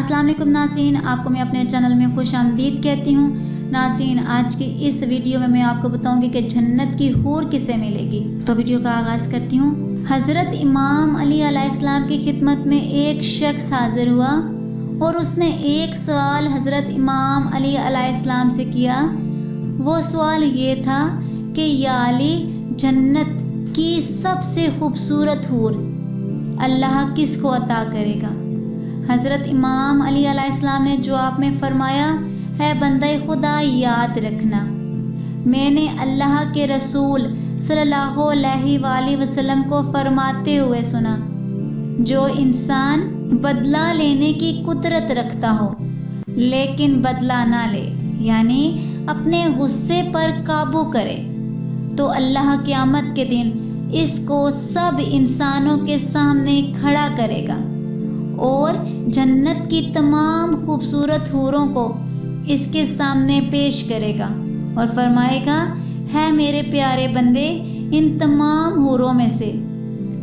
अस्सलाम वालेकुम नाज़रीन, आपको मैं अपने चैनल में खुश आमदीद कहती हूँ। नाज़रीन, आज की इस वीडियो में मैं आपको बताऊंगी कि जन्नत की हूर किसे मिलेगी। तो वीडियो का आगाज़ करती हूँ। हज़रत इमाम अली अलैहिस्सलाम की खिदमत में एक शख्स हाजिर हुआ और उसने एक सवाल हज़रत इमाम अली अलैहिस्सलाम से किया। वो सवाल ये था कि या अली, जन्नत की सबसे खूबसूरत हूर अल्लाह किसको अता करेगा। हज़रत इमाम अली अलैहिस्सलाम ने जवाब में फरमाया, है बंदे खुदा, याद रखना, मैंने अल्लाह के रसूल सल्लल्लाहु अलैहि वसल्लम को फरमाते हुए सुना, जो इंसान बदला लेने की कुदरत रखता हो लेकिन बदला ना ले, यानी अपने गुस्से पर काबू करे, तो अल्लाह क़यामत के दिन इसको सब इंसानों के सामने खड़ा करेगा और जन्नत की तमाम खूबसूरत हूरों को इसके सामने पेश करेगा और फरमाएगा, है मेरे प्यारे बंदे, इन तमाम हूरों में से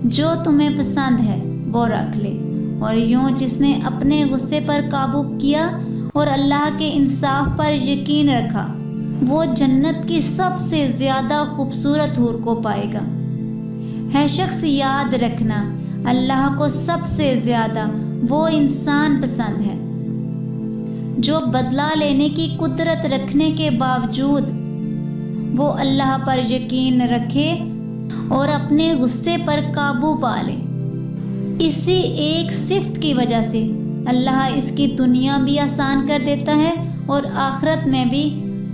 जो तुम्हें पसंद है वो रख ले। और यूँ जिसने अपने गुस्से पर काबू किया और अल्लाह के इंसाफ पर यकीन रखा, वो जन्नत की सबसे ज़्यादा खूबसूरत हूर को पाएगा। है शख्स, याद रखना, अल्लाह को सबसे ज़्यादा वो इंसान पसंद है जो बदला लेने की कुदरत रखने के बावजूद वो अल्लाह पर यकीन रखे और अपने गुस्से पर काबू पा ले। इसी एक सिफ्त की वजह से अल्लाह इसकी दुनिया भी आसान कर देता है और आखिरत में भी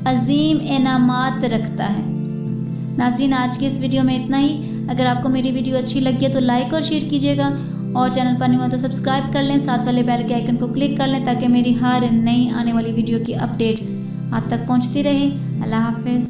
अजीम इनामात रखता है। नाज़रीन, आज की इस वीडियो में इतना ही। अगर आपको मेरी वीडियो अच्छी लगी है तो लाइक और शेयर कीजिएगा और चैनल पर नहीं हुआ तो सब्सक्राइब कर लें, साथ वाले बेल के आइकन को क्लिक कर लें ताकि मेरी हर नई आने वाली वीडियो की अपडेट आप तक पहुंचती रहे। अल्लाह हाफ़िज़।